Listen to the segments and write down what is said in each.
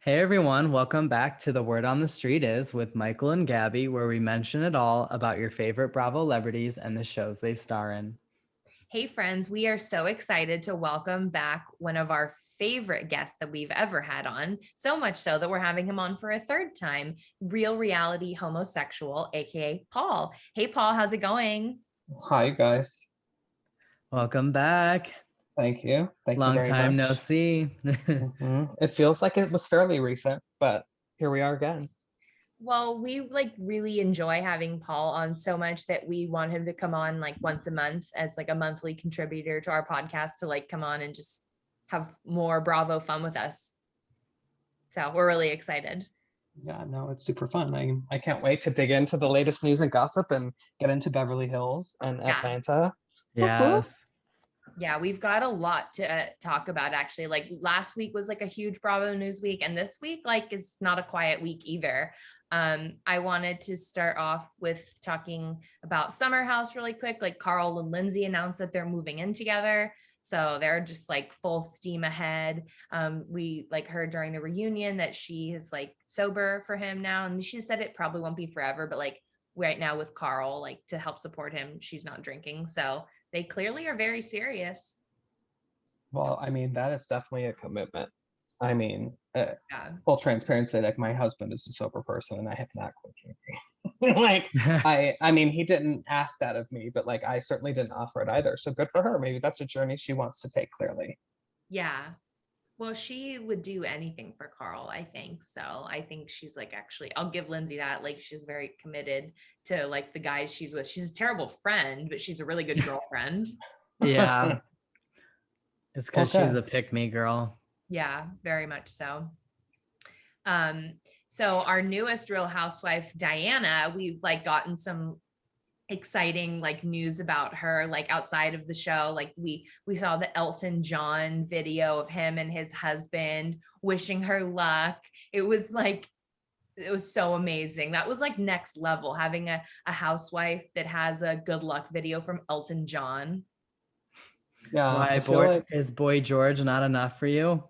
Hey everyone, welcome back to The Word on the Street Is with Michael and Gabby, where we mention it all about your favorite Bravo celebrities and the shows they star in. Hey, friends, we are so excited to welcome back one of our favorite guests that we've ever had on. So much so that we're having him on for a third time, real reality homosexual, AKA Paul. Hey, Paul, how's it going? Hi, guys. Welcome back. Thank you. Thank you Long very time no much. see. It feels like it was fairly recent, but here we are again. Well, we really enjoy having Paul on so much that we want him to come on like once a month as like a monthly contributor to our podcast to like come on and just have more Bravo fun with us. So we're really excited. Yeah, no, it's super fun. I can't wait to dig into the latest news and gossip and get into Beverly Hills and Yeah. Atlanta. Yes. Yeah, we've got a lot to talk about actually. Like last week was like a huge Bravo news week, and this week like is not a quiet week either. I wanted to start off with talking about Summer House really quick. Like Carl and Lindsay announced that they're moving in together. So they're just like full steam ahead. We like heard during the reunion that she is like sober for him now. And she said it probably won't be forever, but like right now with Carl, like to help support him, she's not drinking. So they clearly are very serious. Well, I mean, that is definitely a commitment. I mean, Yeah. full transparency, like my husband is a sober person and I have not quit drinking. Like I mean, he didn't ask that of me, but like I certainly didn't offer it either. So good for her. Maybe that's a journey she wants to take clearly. Yeah. Well, she would do anything for Carl, I think. So I think she's like, actually, I'll give Lindsay that. Like, she's very committed to like the guys she's with. She's a terrible friend, but she's a really good girlfriend. Yeah. It's because she's Okay. a pick-me girl. Yeah, very much so. Um, so our newest Real Housewife, Diana, we've like gotten some exciting like news about her like outside of the show. Like we saw the Elton John video of him and his husband wishing her luck. It was like it was so amazing. That was like next level, having a housewife that has a good luck video from Elton John. Yeah, Why I feel like is Boy George not enough for you?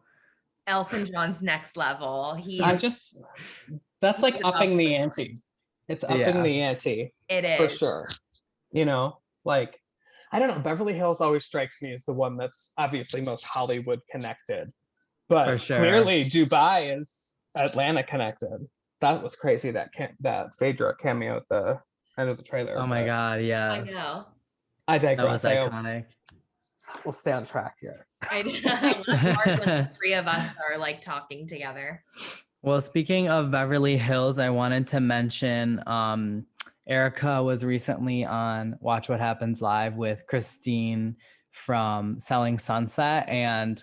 Elton John's next level. I He's just that's like above upping the board. ante. It's upping Yeah. the ante It for is. sure. You know, like I don't know, Beverly Hills always strikes me as the one that's obviously most Hollywood connected, For but sure. clearly Dubai is Atlanta connected. That was crazy that Phaedra cameo at the end of the trailer, Oh my but God, I yes. know. I That was digress. iconic. We'll stay on track here. I know. I love more when the three of us are like talking together. Well, speaking of Beverly Hills, I wanted to mention Erica was recently on Watch What Happens Live with Christine from Selling Sunset. And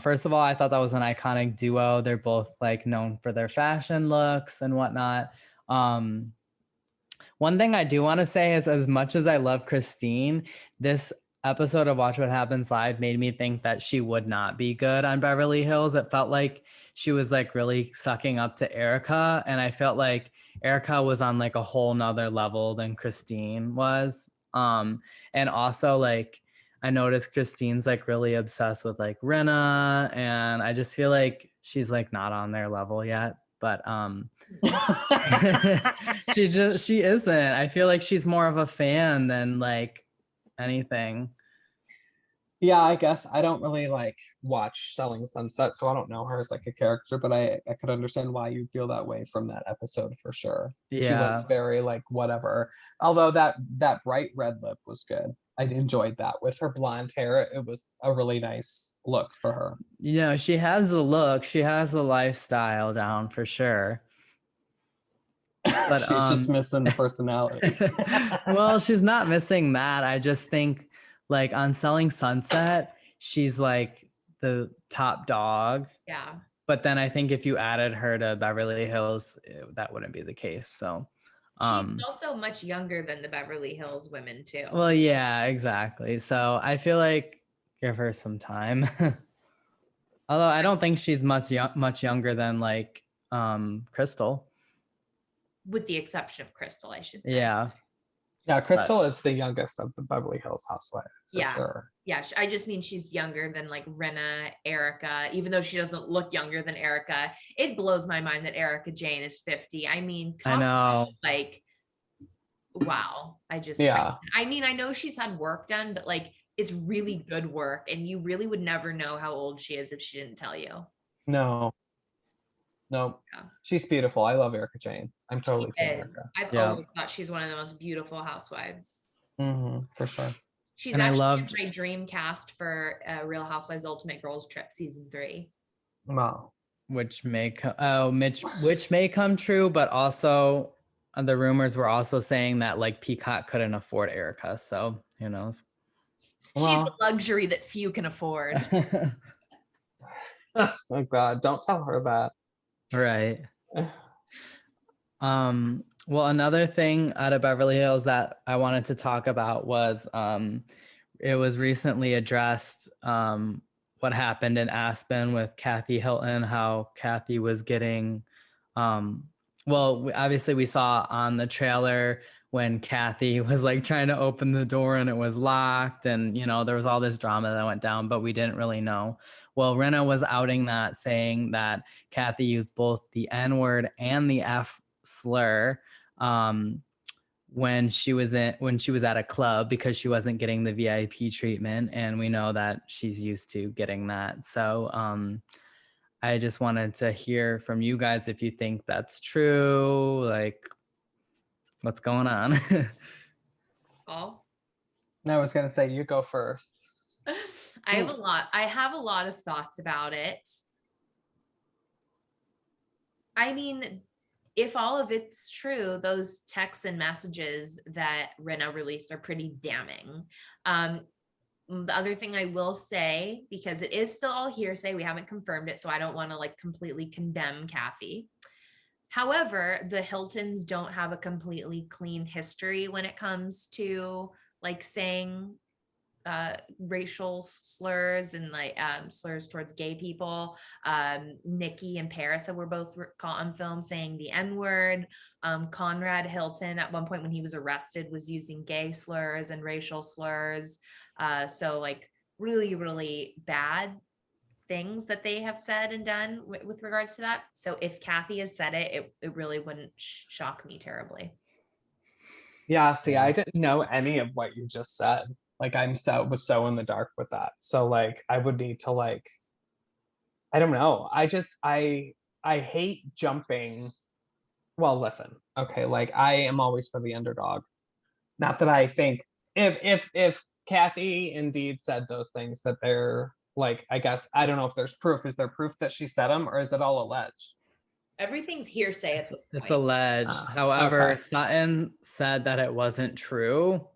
first of all, I thought that was an iconic duo. They're both like known for their fashion looks and whatnot. Um, One thing I do want to say is, as much as I love Christine, this episode of Watch What Happens Live made me think that she would not be good on Beverly Hills. It felt like she was like really sucking up to Erica. And I felt like Erica was on like a whole nother level than Christine was. And also like I noticed Christine's like really obsessed with like Rinna. And I just feel like she's like not on their level yet. But she isn't. I feel like she's more of a fan than like anything. Yeah, I guess I don't really like watch Selling Sunset, so I don't know her as like a character, but I could understand why you feel that way from that episode for sure. She was Yeah. very like whatever. Although that bright red lip was good. I enjoyed that with her blonde hair. It was a really nice look for her. You know, she has the look, she has the lifestyle down for sure. But She's just missing the personality. well, she's not missing that. I just think like on Selling Sunset, she's like the top dog. Yeah. But then I think if you added her to Beverly Hills, that wouldn't be the case. So She's also much younger than the Beverly Hills women, too. well, yeah, exactly. So I feel like give her some time. Although I don't think she's much younger than like Crystal. With the exception of Crystal, I should say. Yeah. Yeah, Crystal is the youngest of the Beverly Hills housewives, for Yeah. sure. Yeah, I just mean she's younger than like Rinna, Erica, even though she doesn't look younger than Erica. It blows my mind that Erica Jane is 50. I mean, I know. like, wow. Yeah. I mean, I know she's had work done, but like, it's really good work. And you really would never know how old she is if she didn't tell you. No. Yeah. She's beautiful. I love Erica Jane. I'm totally team Erica. I've Yeah. always thought she's one of the most beautiful housewives. For sure. She's And I actually loved my dream cast for Real Housewives Ultimate Girls Trip season 3. Wow. which may which may come true, but also the rumors were also saying that like Peacock couldn't afford Erica, so who knows. She's a Well, luxury that few can afford. oh God, don't tell her that. Right. Well, another thing out of Beverly Hills that I wanted to talk about was it was recently addressed what happened in Aspen with Kathy Hilton, how Kathy was getting obviously we saw on the trailer when Kathy was like trying to open the door and it was locked, and you know there was all this drama that went down, but we didn't really know. Well, Rinna was outing that, saying that Kathy used both the N-word and the F slur when she was at a club because she wasn't getting the VIP treatment, and we know that she's used to getting that. So I just wanted to hear from you guys if you think that's true, like what's going on. Oh. I was gonna say you go first. I have a lot of thoughts about it. I mean, if all of it's true, those texts and messages that Rinna released are pretty damning. The other thing I will say, because it is still all hearsay, we haven't confirmed it, so I don't want to like completely condemn Kathy. However, the Hiltons don't have a completely clean history when it comes to like saying racial slurs and like slurs towards gay people. Nikki and Paris were both caught on film saying the N-word. Conrad Hilton at one point when he was arrested was using gay slurs and racial slurs. So like really, really bad things that they have said and done with regards to that. So if Kathy has said it really wouldn't shock me terribly. Yeah, see, I didn't know any of what you just said. Like was so in the dark with that. So like I would need to like, I don't know. I hate jumping. Well, listen, okay, like I am always for the underdog. Not that I think if Kathy indeed said those things that they're like, I guess I don't know if there's proof. Is there proof that she said them or is it all alleged? Everything's hearsay at this It's point. alleged. However, Okay. Sutton said that it wasn't true,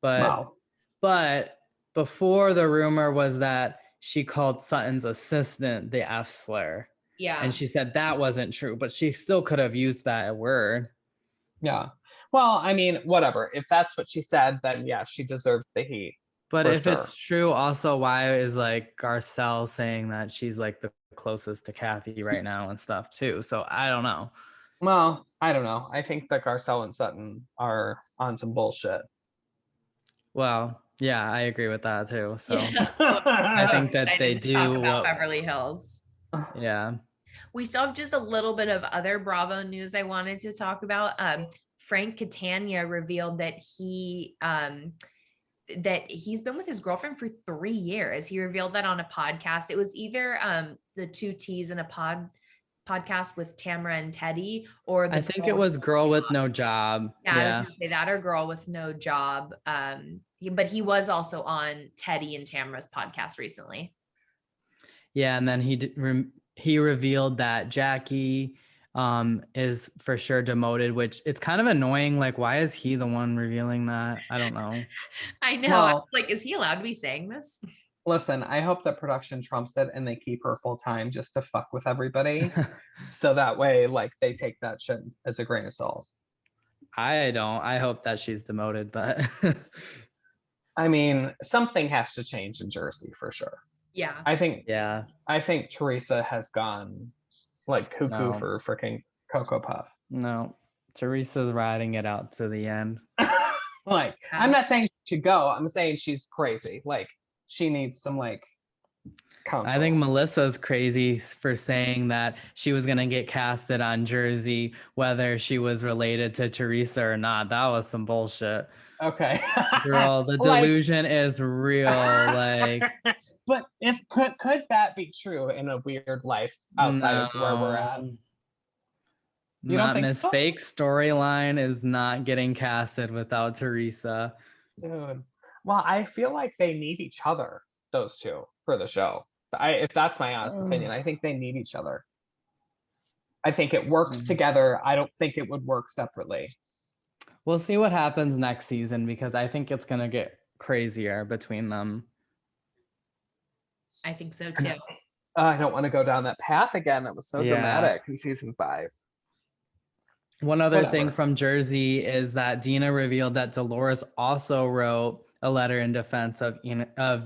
but Wow. but before the rumor was that she called Sutton's assistant the F slur. Yeah. And she said that wasn't true, but she still could have used that word. Yeah. Well, I mean, whatever. If that's what she said, then yeah, she deserved the heat. But if sure. it's true, also why is like Garcelle saying that she's like the closest to Kathy right now and stuff too? So I don't know. Well, I don't know. I think that Garcelle and Sutton are on some bullshit. Well, yeah, I agree with that too. So yeah. I think that they do talk about Beverly Hills. Yeah. We still have just a little bit of other Bravo news I wanted to talk about. Frank Catania revealed that he's been with his girlfriend for 3 years. He revealed that on a podcast. It was either the Two T's in a podcast with Tamara and Teddy, or I think it was Girl with No Job. Yeah, I was gonna say that, or Girl with No Job. But he was also on Teddy and Tamara's podcast recently. Yeah, and then he revealed that Jackie is for sure demoted, which it's kind of annoying. Like, why is he the one revealing that? I don't know. I know. Well, like, is he allowed to be saying this? Listen, I hope that production trumps it and they keep her full time just to fuck with everybody. So that way, like, they take that shit as a grain of salt. I don't. I hope that she's demoted, but I mean, something has to change in Jersey for sure. Yeah. I think Teresa has gone like cuckoo for freaking Cocoa Puff. No, Teresa's riding it out to the end. Like, I'm not saying she should go. I'm saying she's crazy. Like, she needs some like counsel. I think Melissa's crazy for saying that she was going to get casted on Jersey, whether she was related to Teresa or not. That was some bullshit. Okay. Girl, the delusion is real. Like, but could that be true in a weird life outside of where we're at? You don't think Miss so? Fake storyline is not getting casted without Teresa. Dude. Well, I feel like they need each other, those two, for the show. If that's my honest opinion, I think they need each other. I think it works together. I don't think it would work separately. We'll see what happens next season because I think it's going to get crazier between them. I think so too. I don't want to go down that path again. That was so dramatic in season 5. One other thing from Jersey is that Dina revealed that Dolores also wrote a letter in defense of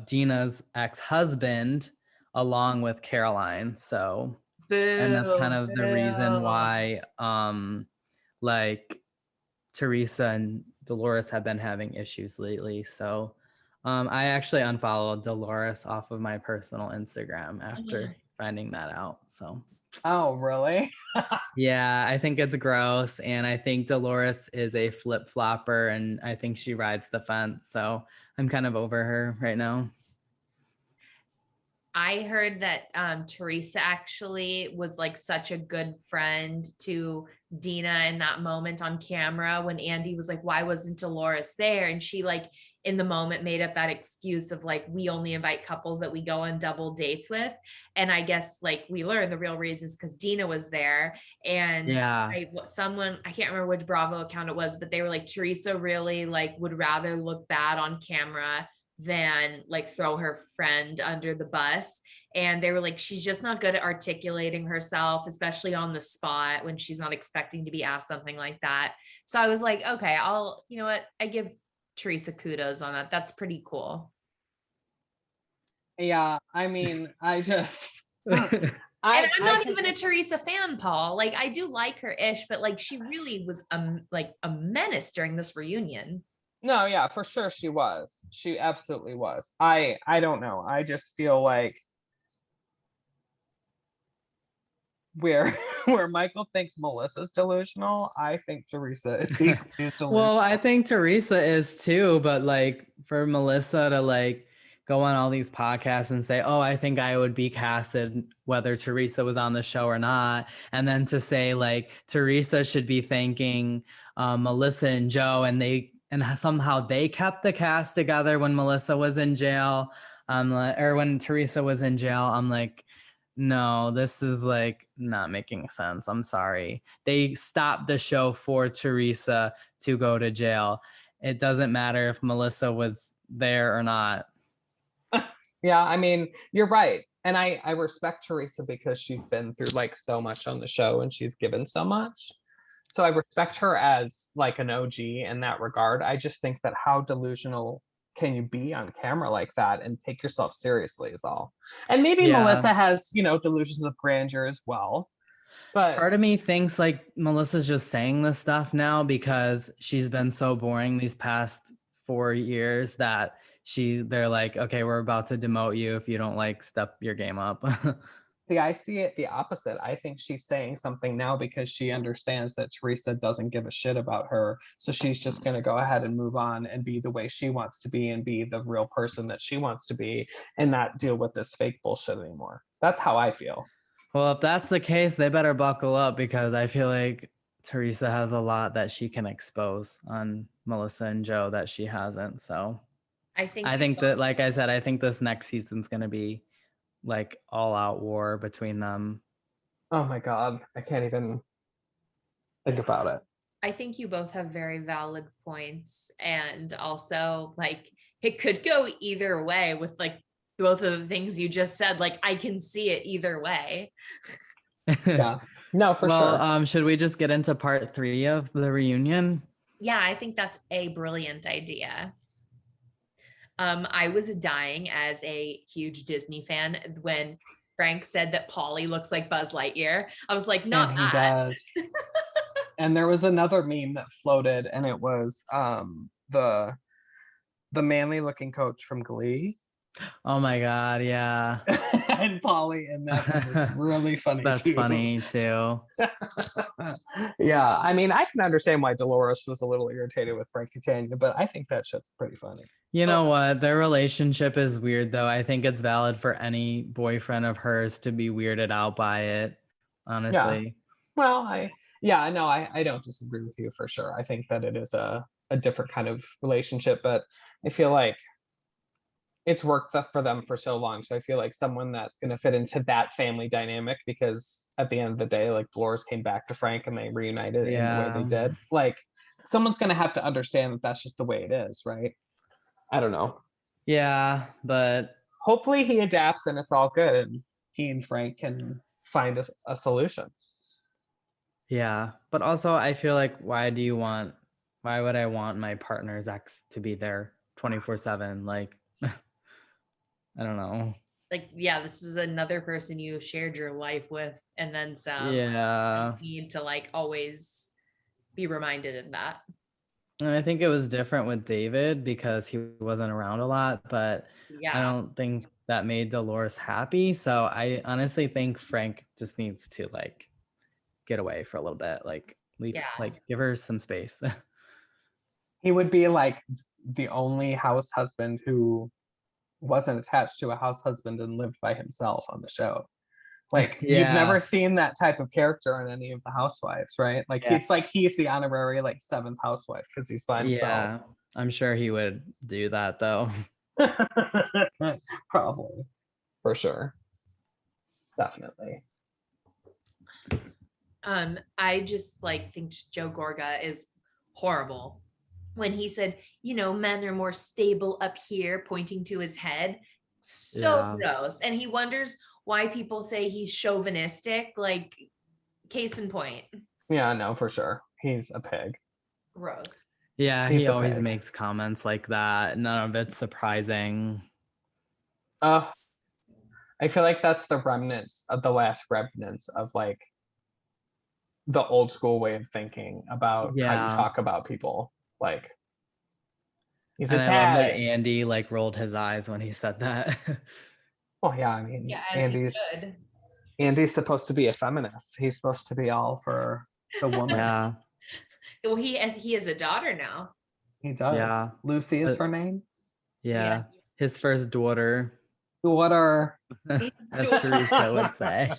Dina's ex-husband along with Caroline. So, and that's kind of the reason why like Teresa and Dolores have been having issues lately. So I actually unfollowed Dolores off of my personal Instagram after finding that out. So. Oh, really? Yeah, I think it's gross. And I think Dolores is a flip-flopper and I think she rides the fence. So I'm kind of over her right now. I heard that Teresa actually was like such a good friend to Dina in that moment on camera when Andy was like, why wasn't Dolores there? And she like in the moment made up that excuse of like, we only invite couples that we go on double dates with. And I guess like we learned the real reason is because Dina was there. And I can't remember which Bravo account it was, but they were like, Teresa really like would rather look bad on camera than like throw her friend under the bus. And they were like, she's just not good at articulating herself, especially on the spot when she's not expecting to be asked something like that. So I was like, okay, you know what? I give Teresa kudos on that. That's pretty cool. Yeah, I mean, I just and I'm not even a Teresa fan, Paul. Like I do like her ish, but like she really was like a menace during this reunion. No, yeah, for sure she was. She absolutely was. I don't know. I just feel like where Michael thinks Melissa's delusional, I think Teresa is delusional. Well, I think Teresa is too, but like for Melissa to like go on all these podcasts and say, oh, I think I would be casted whether Teresa was on the show or not. And then to say like Teresa should be thanking Melissa and Joe and somehow they kept the cast together when Melissa was in jail, or when Teresa was in jail. I'm like, no, this is like not making sense. I'm sorry. They stopped the show for Teresa to go to jail. It doesn't matter if Melissa was there or not. Yeah, I mean, you're right. And I respect Teresa because she's been through like so much on the show and she's given so much. So I respect her as like an OG in that regard. I just think that how delusional can you be on camera like that and take yourself seriously is all. And maybe Melissa has, delusions of grandeur as well. But part of me thinks like Melissa's just saying this stuff now because she's been so boring these past 4 years that they're like, okay, we're about to demote you if you don't like step your game up. See, I see it the opposite. I think she's saying something now because she understands that Teresa doesn't give a shit about her. So she's just going to go ahead and move on and be the way she wants to be and be the real person that she wants to be and not deal with this fake bullshit anymore. That's how I feel. Well, if that's the case, they better buckle up because I feel like Teresa has a lot that she can expose on Melissa and Joe that she hasn't. So I think that, like I said, I think this next season's going to be like all out war between them. Oh my God. I can't even think about it. I think you both have very valid points. And also like it could go either way with like both of the things you just said. Like I can see it either way. Yeah. No, for sure. Should we just get into part 3 of the reunion? Yeah, I think that's a brilliant idea. I was dying as a huge Disney fan when Frank said that Pauly looks like Buzz Lightyear. I was like, not that. He does. And there was another meme that floated and it was the manly looking coach from Glee. Oh my God, yeah. And Polly in that was really funny That's too. funny too. Yeah, I mean, I can understand why Dolores was a little irritated with Frank and Tanya, but I think that shit's pretty funny. You know what? Their relationship is weird, though. I think it's valid for any boyfriend of hers to be weirded out by it, honestly. Well, I don't disagree with you for sure. I think that it is a different kind of relationship, but I feel like it's worked for them for so long. So I feel like someone that's going to fit into that family dynamic, because at the end of the day, like Dolores came back to Frank and they reunited in the way they did. Like someone's going to have to understand that that's just the way it is, right? I don't know. Yeah, but hopefully he adapts and it's all good and he and Frank can find a solution. Yeah, but also I feel like why would I want my partner's ex to be there 24/7? Like, I don't know. Like, yeah, this is another person you shared your life with, and then some. Yeah. You need to like always be reminded of that. And I think it was different with David because he wasn't around a lot, but I don't think that made Dolores happy. So I honestly think Frank just needs to like get away for a little bit, like leave, like give her some space. He would be like the only house husband who wasn't attached to a house husband and lived by himself on the show. Like you've never seen that type of character on any of the housewives, right? Like it's like he's the honorary like seventh housewife because he's by himself. Yeah, I'm sure he would do that though. Probably, for sure, definitely. I just like think Joe Gorga is horrible. When he said, you know, men are more stable up here, pointing to his head, so gross. And he wonders why people say he's chauvinistic, like case in point. Yeah, no, for sure. He's a pig. Gross. Yeah, he always makes comments like that. None of it's surprising. I feel like that's the remnants of the last remnants of like the old school way of thinking about how you talk about people. Like he's a tad. I love that Andy like rolled his eyes when he said that. Well, yeah, I mean, Andy's supposed to be a feminist. He's supposed to be all for the woman. Yeah. Well, he has a daughter now. He does. Yeah. Lucy is her name. Yeah. His first daughter. Daughter. As Teresa would say.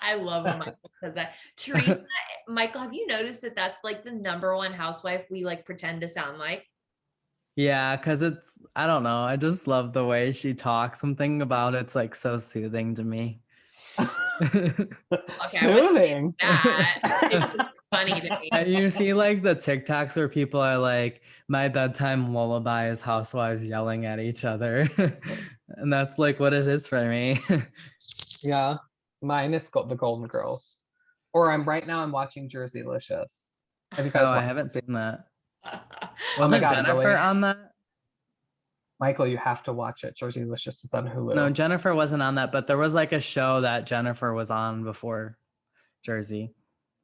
I love when Michael says that. Teresa, Michael, have you noticed that that's like the number one housewife we like pretend to sound like? Yeah, because it's, I don't know. I just love the way she talks. Something about it's like so soothing to me. Soothing. It's funny to me. And you see like the TikToks where people are like, my bedtime lullaby is housewives yelling at each other. And that's like what it is for me. Yeah, mine is the Golden Girls. Or I'm watching Jerseylicious. Have you guys I haven't seen that. Wasn't Jennifer on that? Michael, you have to watch it. Jerseylicious is on Hulu. No, Jennifer wasn't on that, but there was like a show that Jennifer was on before Jersey.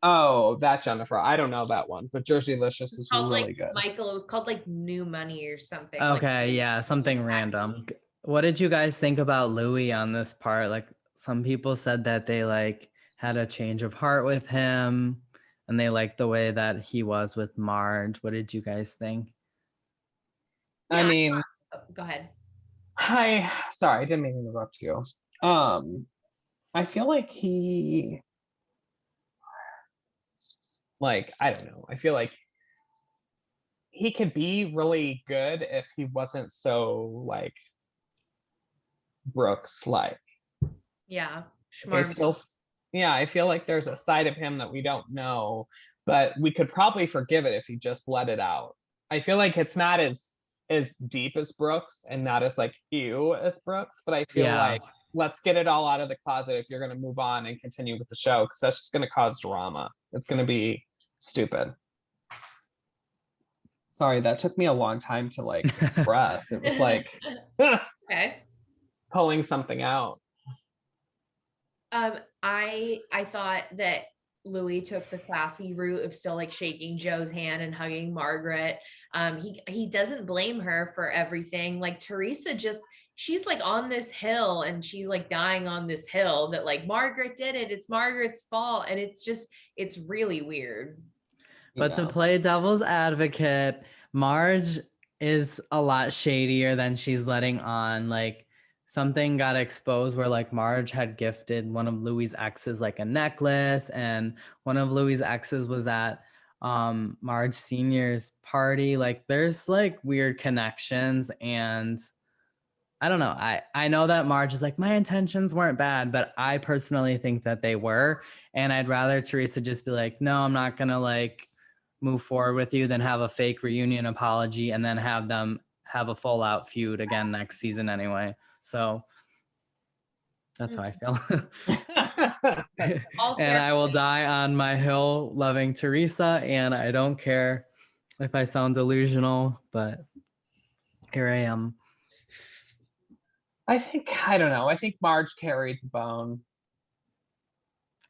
Oh, that Jennifer. I don't know that one, but Jerseylicious is really good. Michael, it was called like New Money or something. Okay, yeah, something random. What did you guys think about Louis on this part? Like some people said that they like had a change of heart with him and they liked the way that he was with Marge. What did you guys think? I mean, go ahead. Sorry, I didn't mean to interrupt you. I feel like he, like, I don't know. I feel like he could be really good if he wasn't so like Brooks like. Yeah. I feel like there's a side of him that we don't know, but we could probably forgive it if he just let it out. I feel like it's not as deep as Brooks and not as like ew as Brooks, but I feel like let's get it all out of the closet if you're going to move on and continue with the show, because that's just going to cause drama. It's going to be stupid. Sorry, that took me a long time to like express. It was like pulling something out. I thought that Louis took the classy route of still like shaking Joe's hand and hugging Margaret. He doesn't blame her for everything. Like Teresa she's like on this hill and she's like dying on this hill that like Margaret did it. It's Margaret's fault. And it's really weird. But to play devil's advocate, Marge is a lot shadier than she's letting on. Like something got exposed where like Marge had gifted one of Louis' exes like a necklace, and one of Louis' exes was at Marge Senior's party. Like there's like weird connections, and I don't know. I know that Marge is like, my intentions weren't bad, but I personally think that they were. And I'd rather Teresa just be like, no, I'm not gonna like move forward with you than have a fake reunion apology and then have them have a full out feud again next season anyway. So that's how I feel. And I will die on my hill loving Teresa, and I don't care if I sound delusional, but here I am. I don't know. I think Marge carried the bone.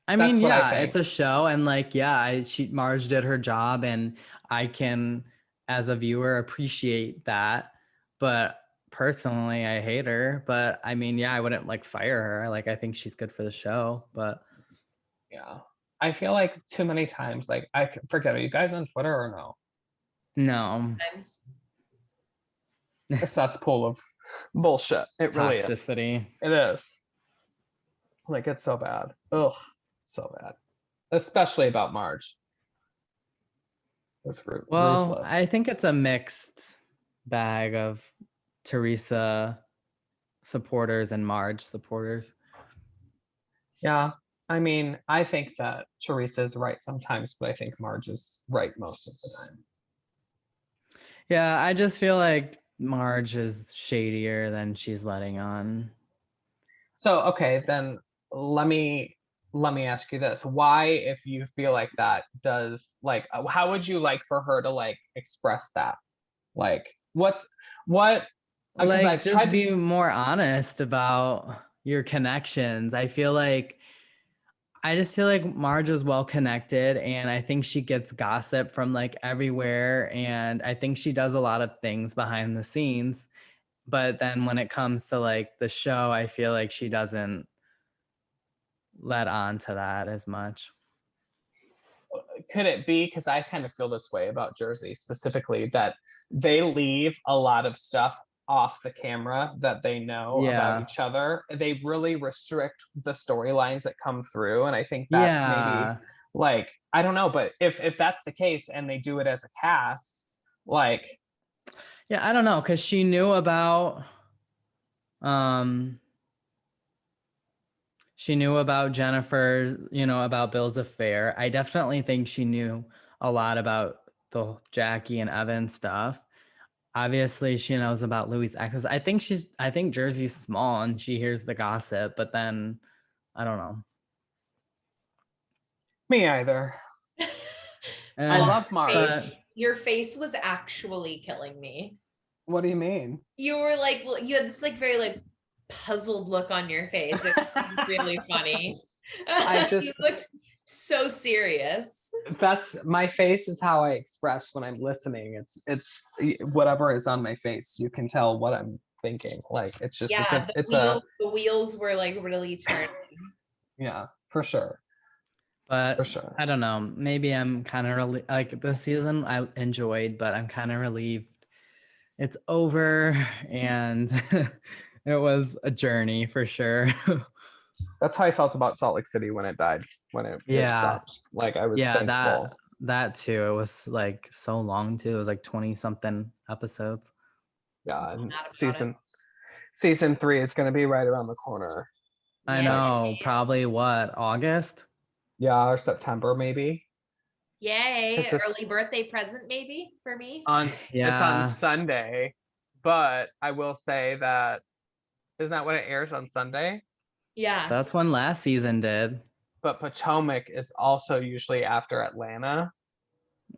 I mean, yeah, it's a show, and like, yeah, Marge did her job, and I can, as a viewer, appreciate that. But personally, I hate her. But I mean, yeah, I wouldn't like fire her. Like, I think she's good for the show. But yeah, I feel like too many times, like I forget. Are you guys on Twitter or no? No. A cesspool of bullshit. It really is. Toxicity. It is. Like it's so bad. Ugh. So bad, especially about Marge. Well, ruthless. I think it's a mixed bag of Teresa supporters and Marge supporters. Yeah, I mean, I think that Teresa is right sometimes, but I think Marge is right most of the time. Yeah, I just feel like Marge is shadier than she's letting on. So, okay, then let me ask you this. Why, if you feel like that, does like how would you like for her to like express that? Like what like just be more honest about your connections. I just feel like Marge is well connected, and I think she gets gossip from like everywhere, and I think she does a lot of things behind the scenes. But then when it comes to like the show, I feel like she doesn't let on to that as much. Could it be, because I kind of feel this way about Jersey specifically, that they leave a lot of stuff off the camera that they know about each other? They really restrict the storylines that come through, and I think that's maybe like, I don't know, but if that's the case and they do it as a cast, like, yeah, I don't know, because she knew about Jennifer's, about Bill's affair. I definitely think she knew a lot about the Jackie and Evan stuff. Obviously, she knows about Louis' exes. I think Jersey's small and she hears the gossip, but then I don't know. Me either. I love Marge. Your face was actually killing me. What do you mean? You were like, you had this like very like puzzled look on your face. It was really funny. You looked so serious. That's my face is how I express when I'm listening. It's whatever is on my face. You can tell what I'm thinking. Like it's just the wheels were like really turning. Yeah, for sure. But for sure. I don't know. Maybe I'm kind of like this season I enjoyed, but I'm kind of relieved it's over, and it was a journey for sure. That's how I felt about Salt Lake City when it died, when it stopped. Like I was thankful. That too. It was like so long too. It was like 20 something episodes. Yeah, and season 3 is going to be right around the corner. I know. Probably what, August? Yeah, or September maybe. Yay! Early birthday present maybe for me. It's on Sunday, but I will say that isn't that when it airs on Sunday? Yeah, that's when last season did. But Potomac is also usually after Atlanta,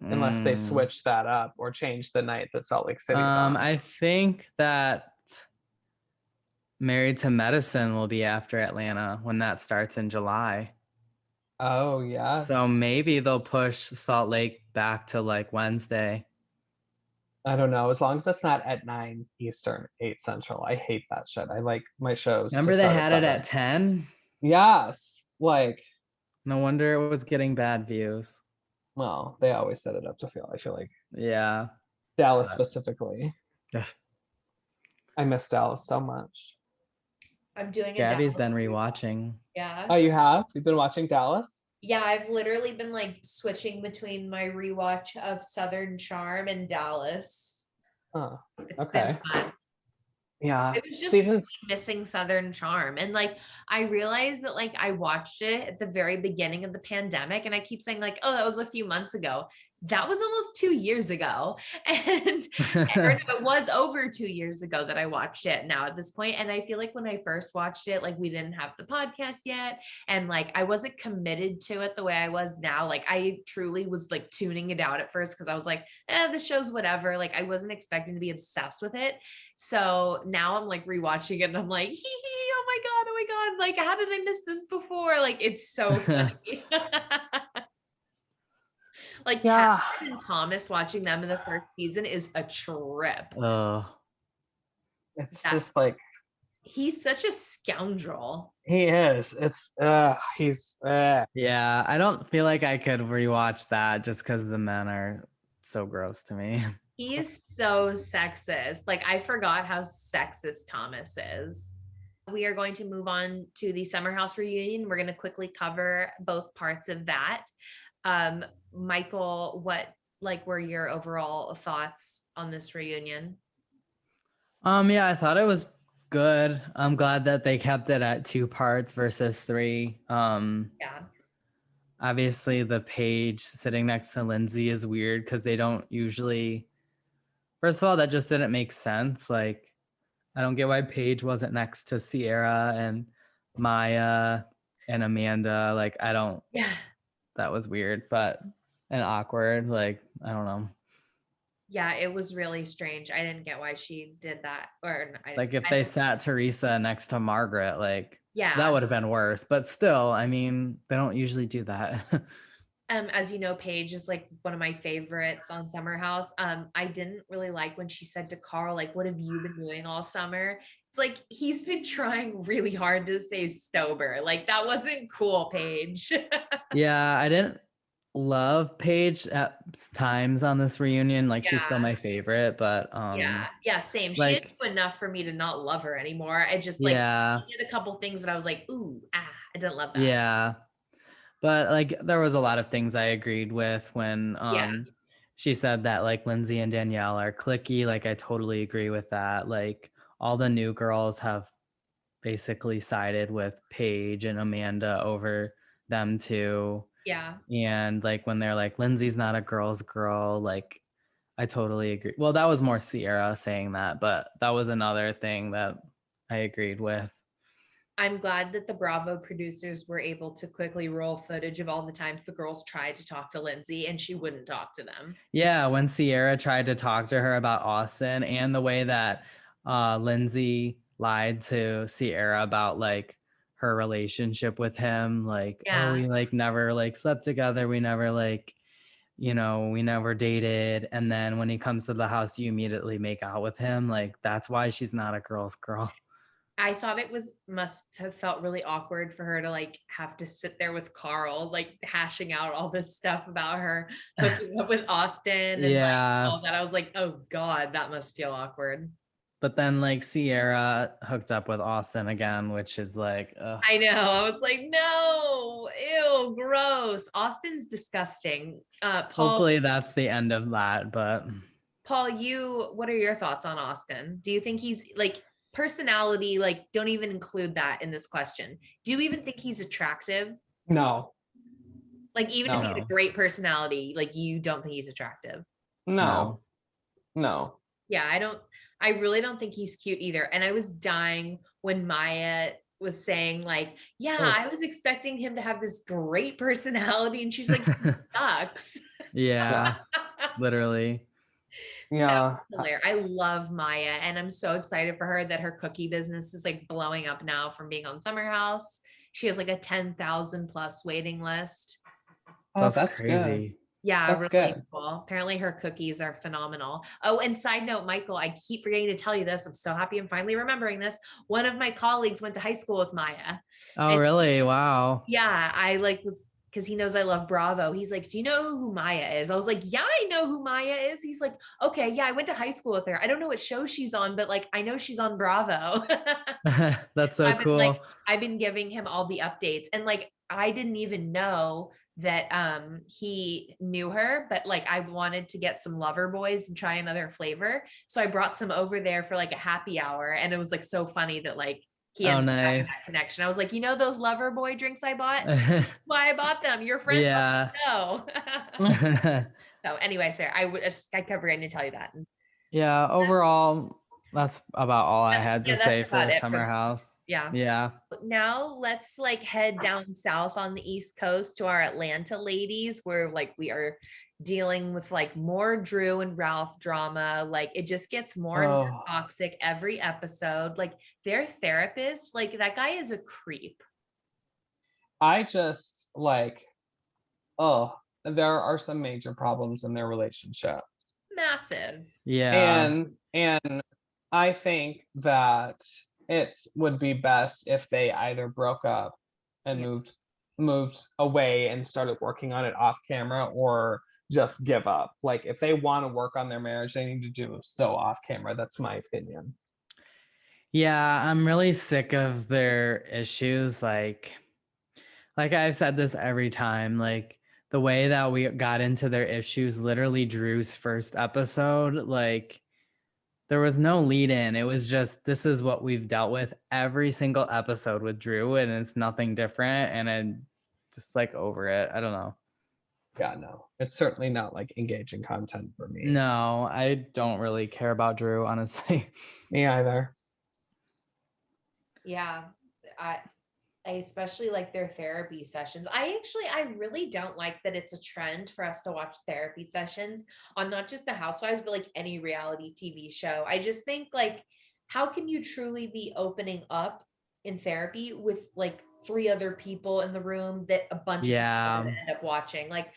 unless they switch that up or change the night that Salt Lake City's on. I think that Married to Medicine will be after Atlanta when that starts in July. Oh, yeah. So maybe they'll push Salt Lake back to like Wednesday. I don't know. As long as it's not at 9 Eastern, 8 Central. I hate that shit. I like my shows to Remember they start had at it 7. at 10? Yes. Like, No wonder it was getting bad views. well, they always set it up to feel, I feel like. Yeah. Dallas But- specifically. I miss Dallas so much. I'm doing a Gabby's Dallas been rewatch. rewatching. Yeah. Oh, you have? You've been watching Dallas? Yeah, I've literally been like switching between my rewatch of Southern Charm and Dallas. Oh, It's okay. been fun. Yeah. I was just Season really missing Southern Charm. And like, I realized that like I watched it at the very beginning of the pandemic and I keep saying like, oh, that was a few months ago. That was almost 2 years ago. And or no, it was over 2 years ago that I watched it now at this point. And I feel like when I first watched it, like we didn't have the podcast yet. And like I wasn't committed to it the way I was now. Like I truly was like tuning it out at first because I was like, this show's whatever. Like I wasn't expecting to be obsessed with it. So now I'm like rewatching it and I'm like, hee hee, oh my God. Like, how did I miss this before? Like, it's so funny. Like Yeah. Catherine and Thomas watching them in the first season is a trip. Oh, it's Yeah. just like He's such a scoundrel. he is. It's he's yeah. I don't feel like I could rewatch that just because the men are so gross to me. He is so sexist. Like, I forgot how sexist Thomas is. We are going to move on to the Summer House reunion. We're going to quickly cover both parts of that. Michael, what like were your overall thoughts on this reunion? Yeah, I thought it was good. I'm glad that they kept it at 2 parts versus 3. Yeah. Obviously the Paige sitting next to Lindsay is weird because they don't usually. First of all, that just didn't make sense. Like, I don't get why Paige wasn't next to Sierra and Maya and Amanda. Like, I don't. Yeah. That was weird, and awkward. Like, I don't know. Yeah, it was really strange. I didn't get why she did that. Or Like, if they sat Teresa next to Margaret, like, yeah, that would have been worse. But still, I mean, they don't usually do that. as you know, Paige is like one of my favorites on Summer House. I didn't really like when she said to Carl, like, what have you been doing all summer? It's like he's been trying really hard to say sober. Like, that wasn't cool, Paige. Yeah, I didn't love Paige at times on this reunion. Like, she's still Yeah. my favorite, but yeah, same. She like- didn't do enough for me to not love her anymore. I just like yeah, she did a couple things that I was like, ooh, I didn't love that. yeah. But like, there was a lot of things I agreed with when she said that like Lindsay and Danielle are cliquey. Like, I totally agree with that. Like, all the new girls have basically sided with Paige and Amanda over them too. Yeah. And like, when they're like, Lindsay's not a girl's girl, like, I totally agree. Well, that was more Sierra saying that, but that was another thing that I agreed with. I'm glad that the Bravo producers were able to quickly roll footage of all the times the girls tried to talk to Lindsay and she wouldn't talk to them. Yeah, when Sierra tried to talk to her about Austin, and the way that Lindsay lied to Sierra about like her relationship with him, like, oh, we like never like slept together, we never like, we never dated, and then when he comes to the house you immediately make out with him. Like, that's why she's not a girl's girl. I thought it must have felt really awkward for her to like have to sit there with Carl, like hashing out all this stuff about her hooking up with Austin and like all that. I was like, oh God, that must feel awkward. But then like Sierra hooked up with Austin again, which is like, I know. I was like, no, ew, gross. Austin's disgusting. Paul, hopefully that's the end of that. But Paul, what are your thoughts on Austin? Do you think he's like personality? Like, don't even include that in this question. Do you even think he's attractive? No. Like, even if he had a great personality, like, you don't think he's attractive? No. Yeah, I really don't think he's cute either. And I was dying when Maya was saying like, I was expecting him to have this great personality. And she's like, he sucks. Yeah, literally. Yeah. I love Maya. And I'm so excited for her that her cookie business is like blowing up now from being on Summer House. she has like a 10,000 plus waiting list. Oh, That's good. crazy. Yeah, That's really good. cool. Apparently her cookies are phenomenal. Oh, and side note, Michael, I keep forgetting to tell you this. I'm so happy I'm finally remembering this. One of my colleagues went to high school with Maya. Oh, And really? Wow. yeah, I like was because he knows I love Bravo. He's like, do you know who Maya is? I was like, yeah, I know who Maya is. He's like, okay, yeah, I went to high school with her. I don't know what show she's on, but like I know she's on Bravo. That's so cool. I've been giving him all the updates, and like I didn't even know that he knew her, but like I wanted to get some lover boys and try another flavor. So I brought some over there for like a happy hour, and it was like so funny that like he had nice that connection. I was like, you know those lover boy drinks I bought? That's why I bought them. Your friends Yeah. know. So anyway, Sarah, I kept forgetting to tell you that. Yeah, overall, that's about all I had to Yeah, say that's for about it Summer House. Yeah. Yeah. Now let's like head down south on the East Coast to our Atlanta ladies, where like we are dealing with like more Drew and Ralph drama. Like it just gets more and more toxic every episode. Like their therapist, like that guy is a creep. I just like, there are some major problems in their relationship. Massive. Yeah. And I think that it would be best if they either broke up and moved away and started working on it off camera, or just give up. Like if they want to work on their marriage, they need to do so off camera. That's my opinion. Yeah, I'm really sick of their issues. Like I've said this every time, like the way that we got into their issues, literally Drew's first episode, like there was no lead in. It was just, this is what we've dealt with every single episode with Drew, and it's nothing different. And I'm just like over it. I don't know. Yeah, no, it's certainly not like engaging content for me. No, I don't really care about Drew, honestly. Me either. Yeah. I especially like their therapy sessions. I really don't like that it's a trend for us to watch therapy sessions on not just the Housewives, but like any reality TV show. I just think like, how can you truly be opening up in therapy with like 3 other people in the room that a bunch of people end up watching? Like,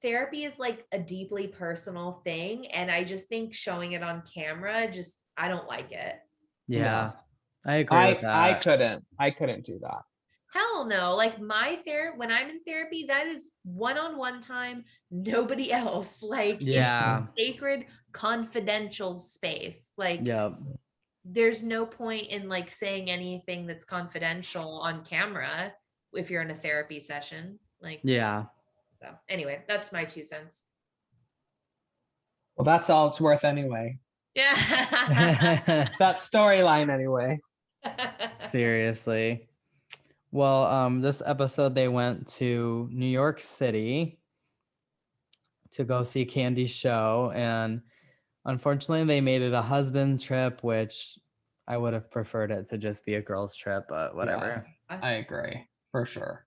therapy is like a deeply personal thing. And I just think showing it on camera, I don't like it. Yeah. No. I agree with that. I couldn't do that. Hell no. Like when I'm in therapy, that is one-on-one time, nobody else. Like it's sacred, confidential space. Like there's no point in like saying anything that's confidential on camera if you're in a therapy session. Like so anyway, that's my 2 cents. Well, that's all it's worth anyway. Yeah. That storyline anyway. Seriously. Well, this episode they went to New York City to go see Candy's show, and unfortunately they made it a husband trip, which I would have preferred it to just be a girls trip, but whatever. Yes, I agree for sure.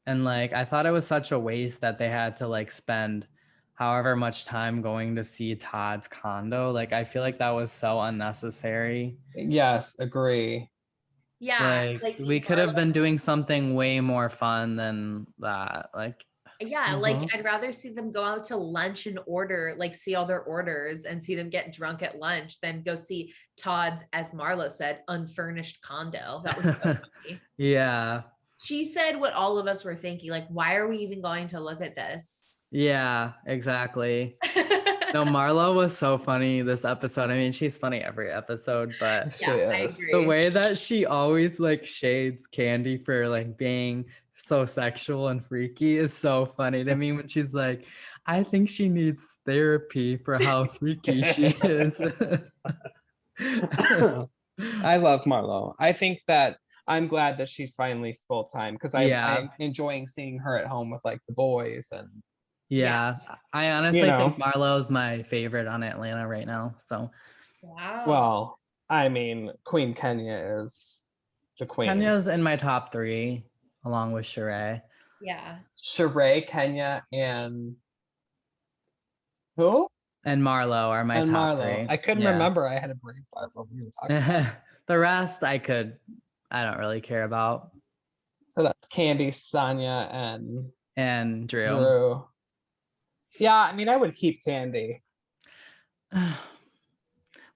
And like I thought it was such a waste that they had to like spend however much time going to see Todd's condo. Like I feel like that was so unnecessary. Yes, agree. Yeah, like we could have been doing something way more fun than that. Like like I'd rather see them go out to lunch and order, like see all their orders and see them get drunk at lunch than go see Todd's, as Marlo said, unfurnished condo. That was so funny. Yeah. She said what all of us were thinking, like, why are we even going to look at this? Yeah, exactly. No, Marlo was so funny this episode. I mean, she's funny every episode, but I agree. The way that she always like shades Candy for like being so sexual and freaky is so funny to me when she's like, I think she needs therapy for how freaky she is. I love Marlo. I think that I'm glad that she's finally full-time because I'm enjoying seeing her at home with like the boys and I honestly think Marlo's my favorite on Atlanta right now. So, well, I mean, Queen Kenya is the queen. Kenya's in my top 3, along with Sheree. Yeah. Sheree, Kenya, and who? And Marlo are my top 3. I couldn't remember. I had a brain fart when we were talking about. The rest I don't really care about. So that's Candy, Sonia, and Drew. Drew. Yeah, I mean, I would keep Candy.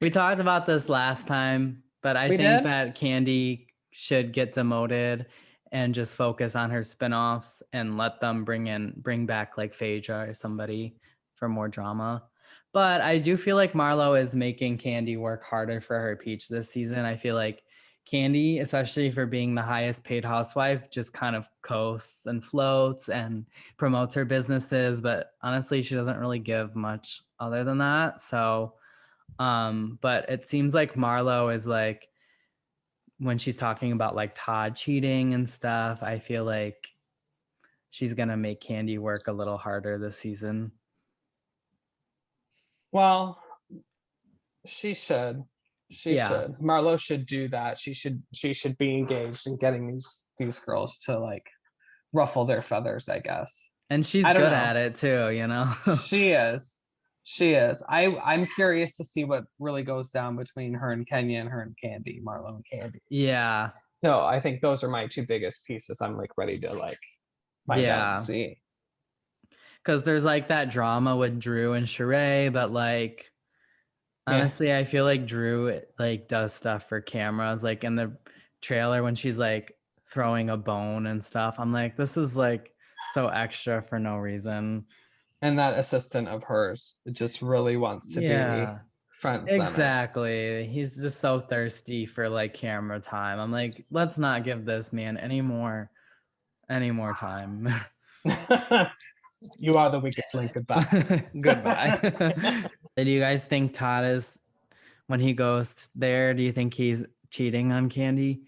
We talked about this last time, but I think that Candy should get demoted and just focus on her spinoffs and let them bring back like Phaedra or somebody for more drama. But I do feel like Marlo is making Candy work harder for her peach this season. I feel like Candy, especially for being the highest paid housewife, just kind of coasts and floats and promotes her businesses. But honestly, she doesn't really give much other than that. So, but it seems like Marlo is like, when she's talking about like Todd cheating and stuff, I feel like she's going to make Candy work a little harder this season. Well, she should. She should. Marlo should do that. She should be engaged in getting these girls to like ruffle their feathers, I guess. And she's good at it too, you know. She is. She is. I'm curious to see what really goes down between her and Kenya and her and Candy, Marlo and Candy. Yeah. So I think those are my two biggest pieces. I'm like ready to like find out and see. Because there's like that drama with Drew and Sheree, but like honestly, I feel like Drew like does stuff for cameras. Like in the trailer when she's like throwing a bone and stuff, I'm like, this is like so extra for no reason. And that assistant of hers just really wants to be front center. Exactly. He's just so thirsty for like camera time. I'm like, let's not give this man any more time. You are the weakest link. Goodbye. Goodbye. Do you guys think Todd is, when he goes there, do you think he's cheating on Candy?